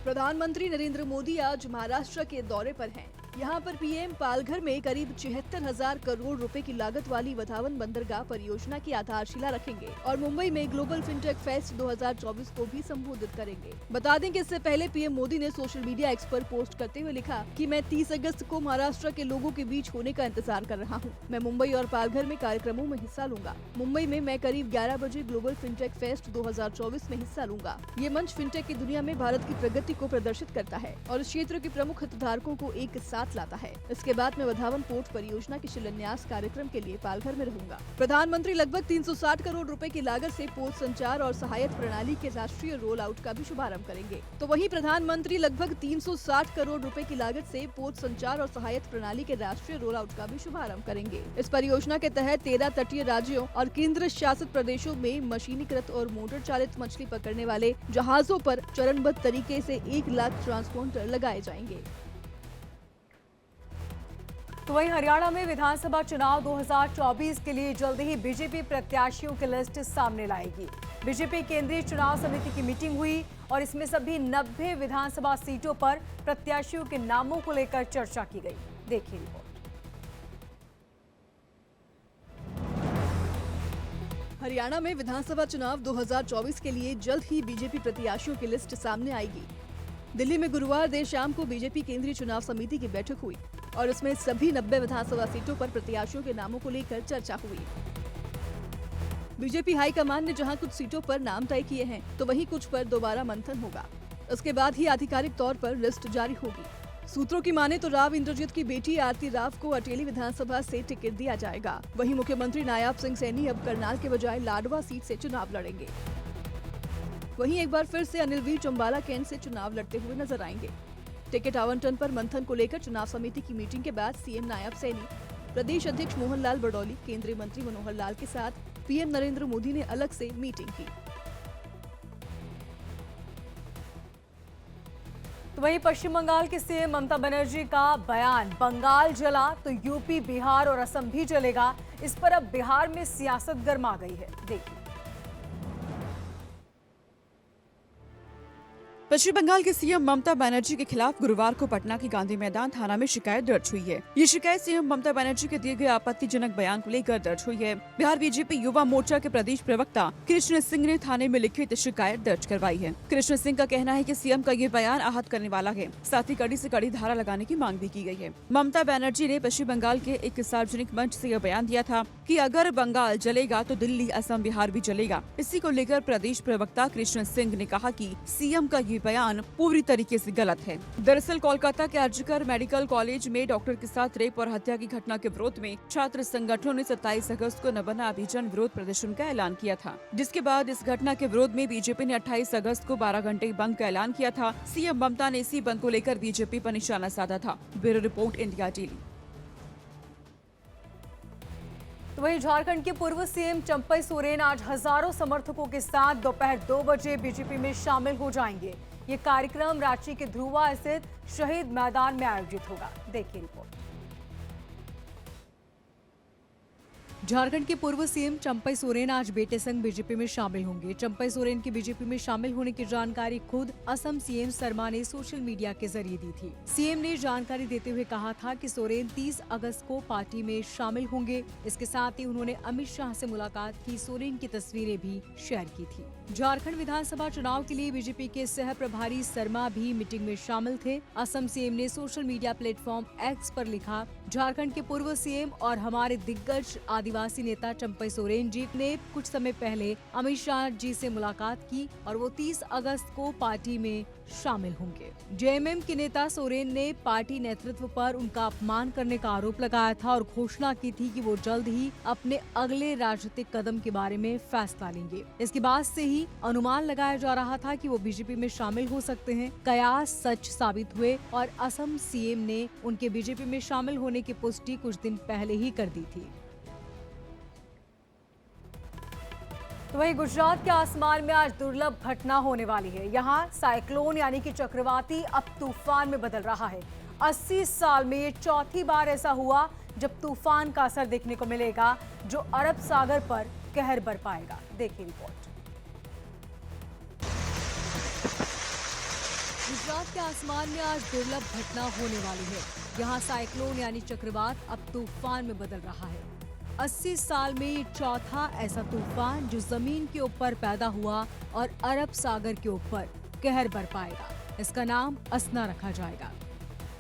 प्रधानमंत्री नरेंद्र मोदी आज महाराष्ट्र के दौरे पर हैं। यहाँ पर पीएम पालघर में करीब 76,000 करोड़ रुपए की लागत वाली वधावन बंदरगाह परियोजना की आधारशिला रखेंगे और मुंबई में ग्लोबल फिनटेक फेस्ट 2024 को भी संबोधित करेंगे। बता दें कि इससे पहले पीएम मोदी ने सोशल मीडिया एक्स पर पोस्ट करते हुए लिखा कि मैं 30 अगस्त को महाराष्ट्र के लोगों के बीच होने का इंतजार कर रहा हूँ। मैं मुंबई और पालघर में कार्यक्रमों में हिस्सा लूंगा। मुंबई में मैं करीब 11 बजे ग्लोबल फिनटेक फेस्ट 2024 में हिस्सा लूंगा। ये मंच फिनटेक की दुनिया में भारत की प्रगति को प्रदर्शित करता है और इस क्षेत्र के प्रमुख हितधारकों को एक साथ लाता है। इसके बाद मैं वधावन पोर्ट परियोजना के शिलान्यास कार्यक्रम के लिए पालघर में रहूंगा। प्रधानमंत्री लगभग 360 करोड़ रुपए की लागत से पोर्ट संचार और सहायक प्रणाली के राष्ट्रीय रोल आउट का भी शुभारंभ करेंगे। तो वहीं प्रधानमंत्री लगभग 360 करोड़ रुपए की लागत से पोर्ट संचार और सहायक प्रणाली के राष्ट्रीय रोल आउट का भी शुभारंभ करेंगे। इस परियोजना के तहत 13 तटीय राज्यों और केंद्र शासित प्रदेशों में मशीनीकृत और मोटर चालित मछली पकड़ने वाले जहाजों पर चरणबद्ध तरीके से 1 लाख ट्रांसपोंडर लगाए जाएंगे। तो वहीं हरियाणा में विधानसभा चुनाव 2024 के लिए जल्द ही बीजेपी प्रत्याशियों की लिस्ट सामने लाएगी। बीजेपी केंद्रीय चुनाव समिति की मीटिंग हुई और इसमें सभी 90 विधानसभा सीटों पर प्रत्याशियों के नामों को लेकर चर्चा की गई। देखिए रिपोर्ट। हरियाणा में विधानसभा चुनाव 2024 के लिए जल्द ही बीजेपी प्रत्याशियों की लिस्ट सामने आएगी। दिल्ली में गुरुवार देर शाम को बीजेपी केंद्रीय चुनाव समिति की बैठक हुई और उसमें सभी 90 विधानसभा सीटों पर प्रत्याशियों के नामों को लेकर चर्चा हुई। बीजेपी हाईकमान ने जहां कुछ सीटों पर नाम तय किए हैं, तो वहीं कुछ पर दोबारा मंथन होगा। उसके बाद ही आधिकारिक तौर पर लिस्ट जारी होगी। सूत्रों की माने तो राव इंद्रजीत की बेटी आरती राव को अटेली विधानसभा से टिकट दिया जाएगा। वहीं मुख्यमंत्री नायाब सिंह सैनी अब करनाल के बजाय लाडवा सीट से चुनाव लड़ेंगे। वहीं एक बार फिर से अनिल वीर चंबाला कैंट से चुनाव लड़ते हुए नजर आएंगे। टिकट आवंटन पर मंथन को लेकर चुनाव समिति की मीटिंग के बाद सीएम नायब सैनी, प्रदेश अध्यक्ष मोहनलाल बडौली, केंद्रीय मंत्री मनोहर लाल के साथ पीएम नरेंद्र मोदी ने अलग से मीटिंग की। तो वहीं पश्चिम बंगाल के सीएम ममता बनर्जी का बयान, बंगाल जला तो यूपी, बिहार और असम भी जलेगा। इस पर अब बिहार में सियासत गर्मा गई है। देखिए। पश्चिम बंगाल के सीएम ममता बनर्जी के खिलाफ गुरुवार को पटना के गांधी मैदान थाना में शिकायत दर्ज हुई है। ये शिकायत सीएम ममता बनर्जी के दिए गए आपत्तिजनक बयान को लेकर दर्ज हुई है। बिहार बीजेपी युवा मोर्चा के प्रदेश प्रवक्ता कृष्ण सिंह ने थाने में लिखित शिकायत दर्ज करवाई है। कृष्ण सिंह का कहना है कि सीएम का ये बयान आहत करने वाला है, साथ ही कड़ी से कड़ी धारा लगाने की मांग भी की गई है। ममता बनर्जी ने पश्चिम बंगाल के एक सार्वजनिक मंच से यह बयान दिया था कि अगर बंगाल जलेगा तो दिल्ली, असम, बिहार भी जलेगा। इसी को लेकर प्रदेश प्रवक्ता कृष्ण सिंह ने कहा कि सीएम का ये बयान पूरी तरीके से गलत है। दरअसल कोलकाता के आरजीकर मेडिकल कॉलेज में डॉक्टर के साथ रेप और हत्या की घटना के विरोध में छात्र संगठनों ने 27 अगस्त को न बना अभियान विरोध प्रदर्शन का ऐलान किया था, जिसके बाद इस घटना के विरोध में बीजेपी ने 28 अगस्त को 12 घंटे बंद का ऐलान किया था। सीएम ममता ने इसी बंद को लेकर बीजेपी पर निशाना साधा था। Bureau report, India daily. तो वहीं झारखंड के पूर्व सीएम चंपई सोरेन आज हजारों समर्थकों के साथ दोपहर 2 बजे बीजेपी में शामिल हो जाएंगे। ये कार्यक्रम रांची के ध्रुवा स्थित शहीद मैदान में आयोजित होगा। देखिए रिपोर्ट। झारखंड के पूर्व सीएम चंपई सोरेन आज बेटे संग बीजेपी में शामिल होंगे। चंपई सोरेन की बीजेपी में शामिल होने की जानकारी खुद असम सीएम शर्मा ने सोशल मीडिया के जरिए दी थी। सीएम ने जानकारी देते हुए कहा था कि सोरेन 30 अगस्त को पार्टी में शामिल होंगे। इसके साथ ही उन्होंने अमित शाह से मुलाकात की सोरेन की तस्वीरें भी शेयर की थी। झारखंड विधानसभा चुनाव के लिए बीजेपी के सह प्रभारी शर्मा भी मीटिंग में शामिल थे। असम सीएम ने सोशल मीडिया प्लेटफॉर्म एक्स पर लिखा, झारखंड के पूर्व सीएम और हमारे दिग्गज आदिवासी नेता चंपई सोरेन जी ने कुछ समय पहले अमित शाह जी से मुलाकात की और वो 30 अगस्त को पार्टी में शामिल होंगे। जेएमएम के नेता सोरेन ने पार्टी नेतृत्व पर उनका अपमान करने का आरोप लगाया था और घोषणा की थी कि वो जल्द ही अपने अगले राजनीतिक कदम के बारे में फैसला लेंगे। इसके बाद से ही अनुमान लगाया जा रहा था कि वो बीजेपी में शामिल हो सकते हैं। कयास सच साबित हुए और असम सीएम ने उनके बीजेपी में शामिल होने की पुष्टि कुछ दिन पहले ही कर दी थी। तो वहीं गुजरात के आसमान में आज दुर्लभ घटना होने वाली है। यहाँ साइक्लोन यानी कि चक्रवाती अब तूफान में बदल रहा है। 80 साल में ये चौथी बार ऐसा हुआ जब तूफान का असर देखने को मिलेगा, जो अरब सागर पर कहर बरपाएगा। देखिए रिपोर्ट। गुजरात गुजरात के आसमान में आज दुर्लभ घटना होने वाली है। यहाँ साइक्लोन यानी चक्रवात अब तूफान में बदल रहा है। 80 साल में ये चौथा ऐसा तूफान जो जमीन के ऊपर पैदा हुआ और अरब सागर के ऊपर कहर बरपाएगा। इसका नाम असना रखा जाएगा।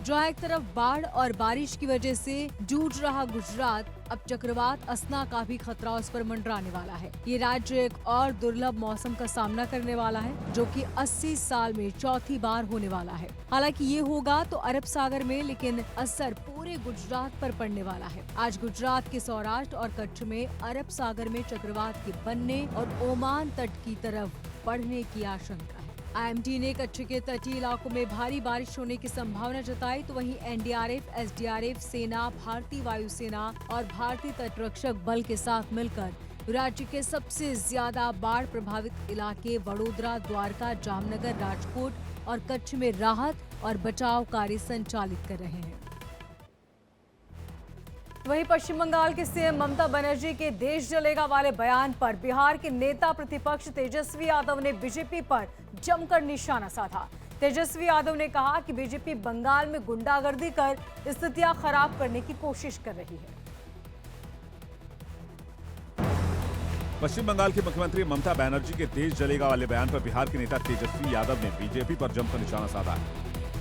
जहाँ एक तरफ बाढ़ और बारिश की वजह से जूझ रहा गुजरात, अब चक्रवात असना का भी खतरा उस पर मंडराने वाला है। ये राज्य एक और दुर्लभ मौसम का सामना करने वाला है, जो कि 80 साल में चौथी बार होने वाला है। हालांकि ये होगा तो अरब सागर में, लेकिन असर पूरे गुजरात पर पड़ने वाला है। आज गुजरात के सौराष्ट्र और कच्छ में अरब सागर में चक्रवात के बनने और ओमान तट की तरफ बढ़ने की आशंका है। IMD ने कच्छ के तटीय इलाकों में भारी बारिश होने की संभावना जताई, तो वहीं NDRF, SDRF, सेना, भारतीय वायुसेना और भारतीय तटरक्षक बल के साथ मिलकर राज्य के सबसे ज्यादा बाढ़ प्रभावित इलाके वडोदरा, द्वारका, जामनगर, राजकोट और कच्छ में राहत और बचाव कार्य संचालित कर रहे हैं। वहीं पश्चिम बंगाल के सीएम ममता बनर्जी के देश जलेगा वाले बयान पर बिहार के नेता प्रतिपक्ष तेजस्वी यादव ने बीजेपी पर जमकर निशाना साधा। तेजस्वी यादव ने कहा कि बीजेपी बंगाल में गुंडागर्दी कर स्थितियां खराब करने की कोशिश कर रही है। पश्चिम बंगाल के मुख्यमंत्री ममता बनर्जी के देश जलेगा वाले बयान पर बिहार के नेता तेजस्वी यादव ने बीजेपी पर जमकर निशाना साधा।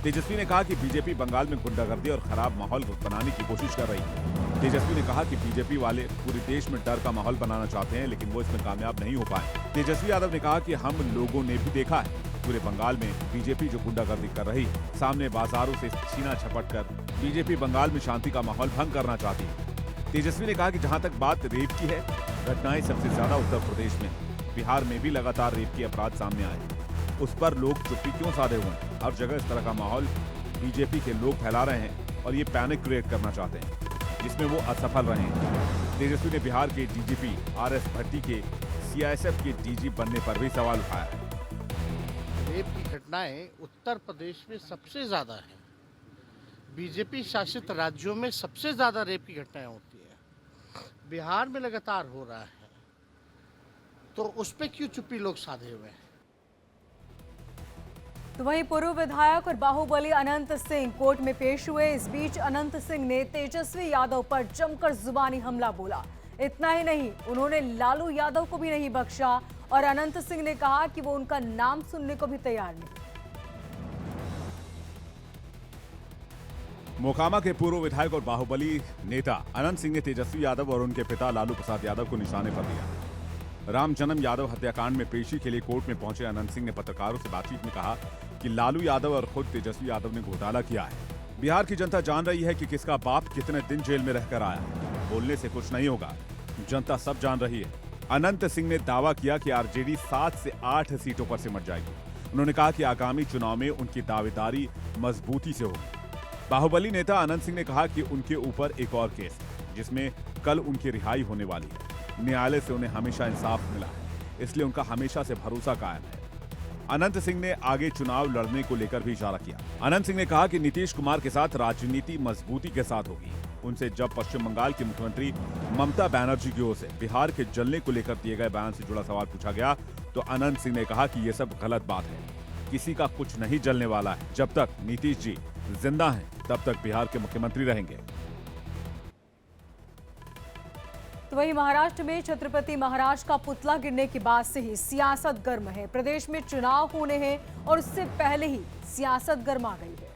तेजस्वी ने कहा कि बीजेपी बंगाल में गुंडागर्दी और खराब माहौल बनाने की कोशिश कर रही है। तेजस्वी ने कहा कि बीजेपी वाले पूरे देश में डर का माहौल बनाना चाहते हैं, लेकिन वो इसमें कामयाब नहीं हो पाए। तेजस्वी यादव ने कहा कि हम लोगों ने भी देखा है पूरे बंगाल में बीजेपी जो गुंडागर्दी कर रही है, सामने बाजारों से छीना झपट कर बीजेपी बंगाल में शांति का माहौल भंग करना चाहती है। तेजस्वी ने कहा कि जहां तक बात रेप की है, घटनाएं सबसे ज्यादा उत्तर प्रदेश में, बिहार में भी लगातार रेप के अपराध सामने आए, उस पर लोग चुप्पी क्यों साधे हुए हैं? हर जगह इस तरह का माहौल बीजेपी के लोग फैला रहे हैं और ये पैनिक क्रिएट करना चाहते हैं, जिसमें वो असफल रहे हैं। तेजस्वी ने बिहार के डीजीपी RS भट्टी के CISF के DG बनने पर भी सवाल उठाया। रेप की घटनाएं उत्तर प्रदेश में सबसे ज्यादा है। बीजेपी शासित राज्यों में सबसे ज्यादा रेप की घटनाएं होती है। बिहार में लगातार हो रहा है, तो उस पर क्यों चुप्पी लोग साधे हुए हैं? तो वहीं पूर्व विधायक और बाहुबली अनंत सिंह कोर्ट में पेश हुए। इस बीच अनंत सिंह ने तेजस्वी यादव पर जमकर जुबानी हमला बोला। इतना ही नहीं, उन्होंने लालू यादव को भी नहीं बख्शा और अनंत सिंह ने कहा कि वो उनका नाम सुनने को भी तैयार नहीं। मोकामा के पूर्व विधायक और बाहुबली नेता अनंत सिंह ने तेजस्वी यादव और उनके पिता लालू प्रसाद यादव को निशाने पर लिया। राम जन्म यादव हत्याकांड में पेशी के लिए कोर्ट में पहुंचे अनंत सिंह ने पत्रकारों से बातचीत में कहा कि लालू यादव और खुद तेजस्वी यादव ने घोटाला किया है। बिहार की जनता जान रही है कि किसका बाप कितने दिन जेल में रहकर आया है। बोलने से कुछ नहीं होगा, जनता सब जान रही है। अनंत सिंह ने दावा किया कि आरजेडी 7 से 8 सीटों पर सिमट जाएगी। उन्होंने कहा कि आगामी चुनाव में उनकी दावेदारी मजबूती से होगी। बाहुबली नेता अनंत सिंह ने कहा कि उनके ऊपर एक और केस है, जिसमें कल उनकी रिहाई होने वाली है। न्यायालय से उन्हें हमेशा इंसाफ मिला है, इसलिए उनका हमेशा से भरोसा कायम है। अनंत सिंह ने आगे चुनाव लड़ने को लेकर भी इशारा किया। अनंत सिंह ने कहा कि नीतीश कुमार के साथ राजनीति मजबूती के साथ होगी। उनसे जब पश्चिम बंगाल की मुख्यमंत्री ममता बनर्जी की ओर से बिहार के जलने को लेकर दिए गए बयान से जुड़ा सवाल पूछा गया, तो अनंत सिंह ने कहा कि यह सब गलत बात है। किसी का कुछ नहीं जलने वाला है। जब तक नीतीश जी जिंदा हैं, तब तक बिहार के मुख्यमंत्री रहेंगे। तो वहीं महाराष्ट्र में छत्रपति महाराज का पुतला गिरने के बाद से ही सियासत गर्म है। प्रदेश में चुनाव होने हैं और उससे पहले ही सियासत गर्मा गई है।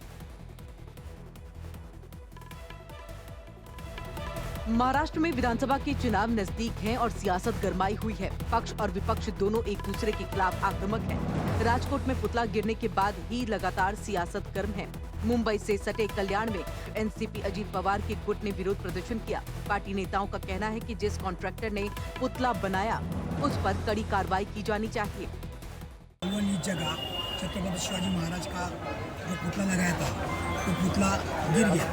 महाराष्ट्र में विधानसभा के चुनाव नजदीक हैं और सियासत गरमाई हुई है। पक्ष और विपक्ष दोनों एक दूसरे के खिलाफ आक्रामक हैं। राजकोट में पुतला गिरने के बाद ही लगातार सियासत गर्म है। मुंबई से सटे कल्याण में एनसीपी अजीत पवार के गुट ने विरोध प्रदर्शन किया। पार्टी नेताओं का कहना है कि जिस कॉन्ट्रैक्टर ने पुतला बनाया, उस पर कड़ी कार्रवाई की जानी चाहिए। वो नीच जगह छत्रपति शिवाजी महाराज का जो पुतला लगाया था, वो पुतला गिर गया।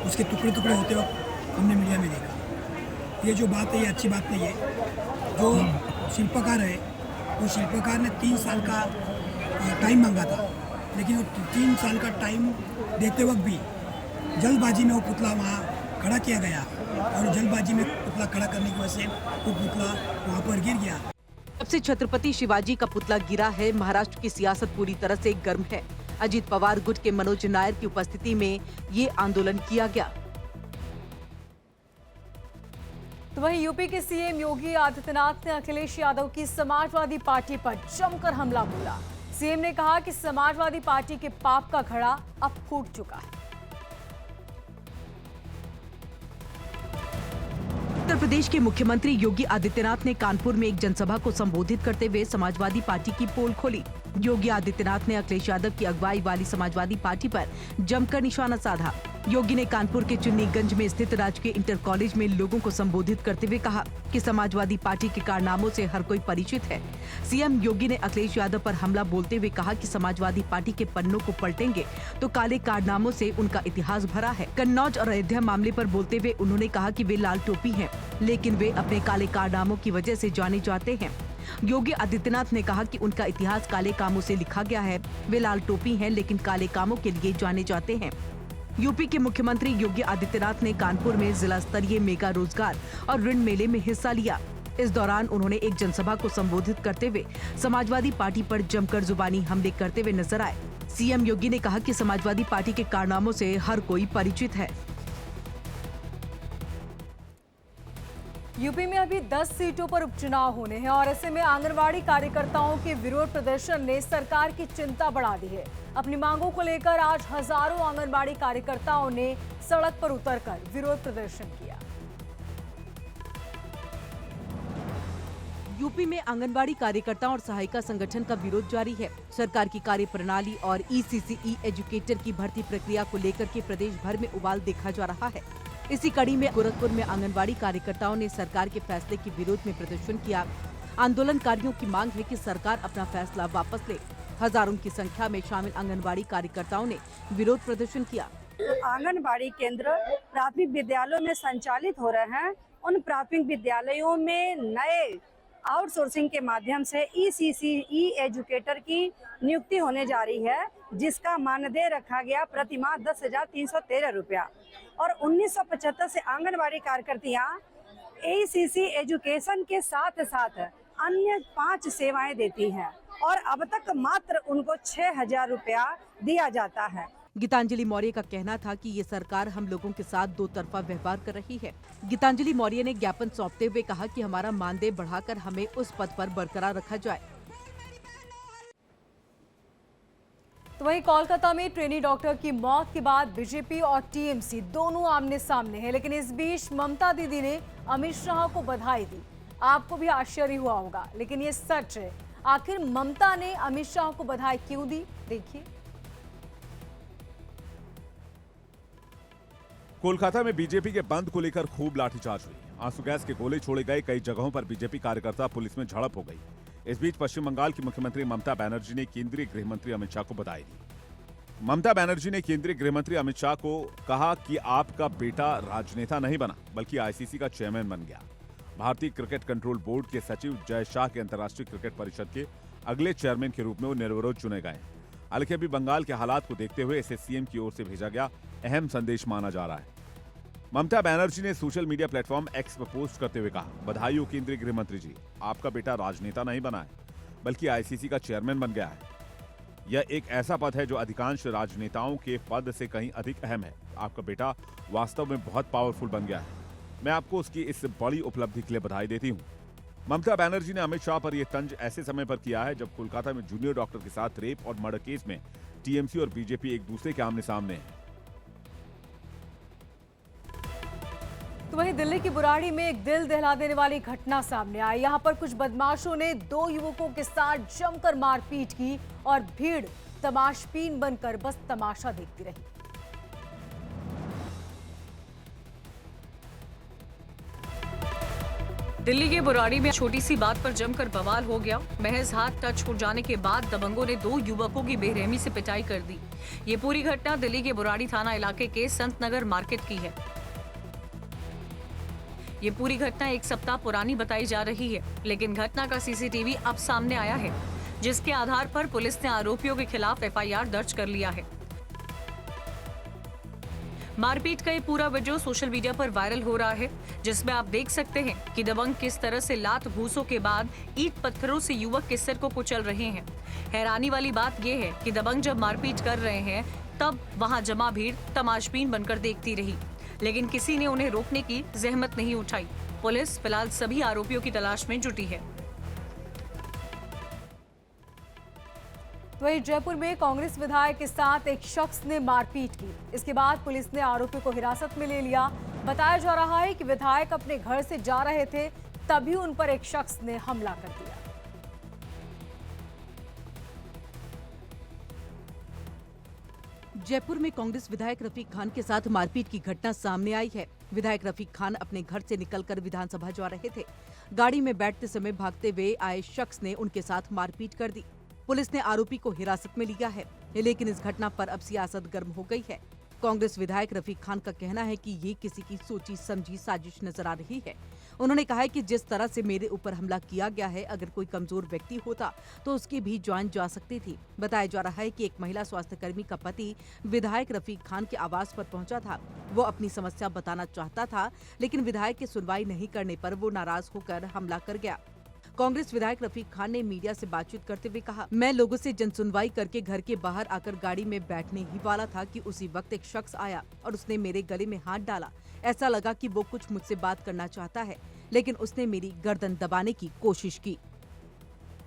उसके टुकड़े टुकड़े होते वक्त हमने मीडिया में देखा। ये जो बात है, ये अच्छी बात नहीं है। जो शिल्पकार है, वो शिल्पकार ने 3 साल का टाइम मांगा था, लेकिन वो 3 साल का टाइम देते वक्त भी जल्दबाजी में वो पुतला वहाँ खड़ा किया गया और जल्दबाजी में पुतला खड़ा करने की वजह से वो पुतला वहाँ पर गिर गया। जब से छत्रपति शिवाजी का पुतला गिरा है, महाराष्ट्र की सियासत पूरी तरह से गर्म है। अजीत पवार गुट के मनोज नायर की उपस्थिति में ये आंदोलन किया गया। तो वहीं यूपी के सीएम योगी आदित्यनाथ ने अखिलेश यादव की समाजवादी पार्टी पर जमकर हमला बोला। सीएम ने कहा कि समाजवादी पार्टी के पाप का घड़ा अब फूट चुका है। उत्तर प्रदेश के मुख्यमंत्री योगी आदित्यनाथ ने कानपुर में एक जनसभा को संबोधित करते हुए समाजवादी पार्टी की पोल खोली। योगी आदित्यनाथ ने अखिलेश यादव की अगुवाई वाली समाजवादी पार्टी पर जमकर निशाना साधा। योगी ने कानपुर के चुन्नीगंज में स्थित राजकीय इंटर कॉलेज में लोगों को संबोधित करते हुए कहा कि समाजवादी पार्टी के कारनामों से हर कोई परिचित है। सीएम योगी ने अखिलेश यादव पर हमला बोलते हुए कहा कि समाजवादी पार्टी के पन्नों को पलटेंगे तो काले कारनामों से उनका इतिहास भरा है। कन्नौज और अयोध्या मामले पर बोलते हुए उन्होंने कहा कि वे लाल टोपी हैं, लेकिन वे अपने काले कारनामों की वजह से जाने जाते हैं। योगी आदित्यनाथ ने कहा कि उनका इतिहास काले कामों से लिखा गया है। वे लाल टोपी हैं, लेकिन काले कामों के लिए जाने जाते हैं। यूपी के मुख्यमंत्री योगी आदित्यनाथ ने कानपुर में जिला स्तरीय मेगा रोजगार और ऋण मेले में हिस्सा लिया। इस दौरान उन्होंने एक जनसभा को संबोधित करते हुए समाजवादी पार्टी पर जमकर जुबानी हमले करते हुए नजर आए। सीएम योगी ने कहा कि समाजवादी पार्टी के कारनामों से हर कोई परिचित है। यूपी में अभी 10 सीटों पर उपचुनाव होने हैं और ऐसे में आंगनवाड़ी कार्यकर्ताओं के विरोध प्रदर्शन ने सरकार की चिंता बढ़ा दी है। अपनी मांगों को लेकर आज हजारों आंगनवाड़ी कार्यकर्ताओं ने सड़क पर उतरकर विरोध प्रदर्शन किया। यूपी में आंगनबाड़ी कार्यकर्ताओं और सहायिका संगठन का विरोध जारी है। सरकार की कार्यप्रणाली और ईसीसीई एजुकेटर की भर्ती प्रक्रिया को लेकर के प्रदेश भर में उबाल देखा जा रहा है। इसी कड़ी में गोरखपुर में आंगनबाड़ी कार्यकर्ताओं ने सरकार के फैसले के विरोध में प्रदर्शन किया। आंदोलनकारियों की मांग है कि सरकार अपना फैसला वापस ले। हजारों की संख्या में शामिल आंगनबाड़ी कार्यकर्ताओं ने विरोध प्रदर्शन किया। आंगनबाड़ी केंद्र प्राथमिक विद्यालयों में संचालित हो रहे हैं। उन प्राथमिक विद्यालयों में नए आउटसोर्सिंग के माध्यम से ईसीसीई एजुकेटर की नियुक्ति होने जा रही है, जिसका मानदेय रखा गया प्रतिमाह 10,313 रुपया। और 1975 से आंगनबाड़ी कार्यकर्तियां ईसीसी एजुकेशन के साथ साथ अन्य 5 सेवाएं देती हैं और अब तक मात्र उनको 6,000 रुपया दिया जाता है। गीतांजलि मौर्य का कहना था कि ये सरकार हम लोगों के साथ दो तरफा व्यवहार कर रही है। गीतांजलि मौर्य ने ज्ञापन सौंपते हुए कहा कि हमारा मानदेय बढ़ाकर हमें उस पद पर बरकरार रखा जाए। तो वहीं कोलकाता में ट्रेनी डॉक्टर की मौत के बाद बीजेपी और टीएमसी दोनों आमने सामने हैं, लेकिन इस बीच ममता दीदी ने अमित शाह को बधाई दी। आपको भी आश्चर्य हुआ होगा, लेकिन ये सच है। आखिर ममता ने अमित शाह को बधाई क्यों दी, देखिए। कोलकाता में बीजेपी के बंद को लेकर खूब लाठीचार्ज हुई। आंसू गैस के गोले छोड़े गए। कई जगहों पर बीजेपी कार्यकर्ता पुलिस में झड़प हो गई। इस बीच पश्चिम बंगाल की मुख्यमंत्री ममता बनर्जी ने केंद्रीय गृह मंत्री अमित शाह को बधाई दी। ममता बनर्जी ने केंद्रीय गृह मंत्री अमित शाह को कहा कि आपका बेटा राजनेता नहीं बना, बल्कि आईसीसी का चेयरमैन बन गया। भारतीय क्रिकेट कंट्रोल बोर्ड के सचिव जय शाह के अंतर्राष्ट्रीय क्रिकेट परिषद के अगले चेयरमैन के रूप में वो निर्विरोध चुने गए। हालांकि अभी बंगाल के हालात को देखते हुए इसे सीएम की ओर से भेजा गया अहम संदेश माना जा रहा है। ममता बनर्जी ने सोशल मीडिया प्लेटफॉर्म एक्स पर पोस्ट करते हुए कहा, बधाई हो केंद्रीय गृह मंत्री जी, आपका बेटा राजनेता नहीं बना है, बल्कि आईसीसी का चेयरमैन बन गया है। यह एक ऐसा पद है जो अधिकांश राजनेताओं के पद से कहीं अधिक अहम है। आपका बेटा वास्तव में बहुत पावरफुल बन गया है। मैं आपको उसकी इस बड़ी उपलब्धि के लिए बधाई देती हूँ। ममता बनर्जी ने अमित शाह पर यह तंज ऐसे समय पर किया है जब कोलकाता में जूनियर डॉक्टर के साथ रेप और मर्डर केस में टीएमसी और बीजेपी एक दूसरे के आमने सामने है। तो वहीं दिल्ली की बुराड़ी में एक दिल दहला देने वाली घटना सामने आई। यहाँ पर कुछ बदमाशों ने 2 युवकों के साथ जमकर मारपीट की और भीड़ तमाशबीन बनकर बस तमाशा देखती रही। दिल्ली के बुराड़ी में छोटी सी बात पर जमकर बवाल हो गया। महज हाथ टच हो जाने के बाद दबंगों ने 2 युवकों की बेरहमी से पिटाई कर दी। ये पूरी घटना दिल्ली के बुराड़ी थाना इलाके के संत नगर मार्केट की है। ये पूरी घटना 1 सप्ताह पुरानी बताई जा रही है, लेकिन घटना का सीसीटीवी अब सामने आया है, जिसके आधार पर पुलिस ने आरोपियों के खिलाफ एफआईआर दर्ज कर लिया है। मारपीट का ये पूरा वीडियो सोशल मीडिया पर वायरल हो रहा है, जिसमें आप देख सकते हैं कि दबंग किस तरह से लात घूसों के बाद ईंट पत्थरों से युवक के सिर को कुचल रहे हैं। हैरानी वाली बात यह है कि दबंग जब मारपीट कर रहे हैं तब वहां जमा भीड़ तमाशबीन बनकर देखती रही, लेकिन किसी ने उन्हें रोकने की जहमत नहीं उठाई। पुलिस फिलहाल सभी आरोपियों की तलाश में जुटी है। वहीं जयपुर में कांग्रेस विधायक के साथ एक शख्स ने मारपीट की। इसके बाद पुलिस ने आरोपी को हिरासत में ले लिया। बताया जा रहा है कि विधायक अपने घर से जा रहे थे, तभी उन पर एक शख्स ने हमला कर दिया। जयपुर में कांग्रेस विधायक रफीक खान के साथ मारपीट की घटना सामने आई है। विधायक रफीक खान अपने घर से निकलकर विधानसभा जा रहे थे। गाड़ी में बैठते समय भागते हुए आए शख्स ने उनके साथ मारपीट कर दी। पुलिस ने आरोपी को हिरासत में लिया है, लेकिन इस घटना पर अब सियासत गर्म हो गई है। कांग्रेस विधायक रफीक खान का कहना है कि ये किसी की सोची समझी साजिश नजर आ रही है। उन्होंने कहा है कि जिस तरह से मेरे ऊपर हमला किया गया है, अगर कोई कमजोर व्यक्ति होता तो उसकी भी जान जा सकती थी। बताया जा रहा है कि एक महिला स्वास्थ्यकर्मी का पति विधायक रफीक खान के आवास पर पहुंचा था। वो अपनी समस्या बताना चाहता था, लेकिन विधायक की सुनवाई नहीं करने पर वो नाराज होकर हमला कर गया। कांग्रेस विधायक रफीक खान ने मीडिया से बातचीत करते हुए कहा, मैं लोगों से जनसुनवाई करके घर के बाहर आकर गाड़ी में बैठने ही वाला था कि उसी वक्त एक शख्स आया और उसने मेरे गले में हाथ डाला। ऐसा लगा कि वो कुछ मुझसे बात करना चाहता है, लेकिन उसने मेरी गर्दन दबाने की कोशिश की।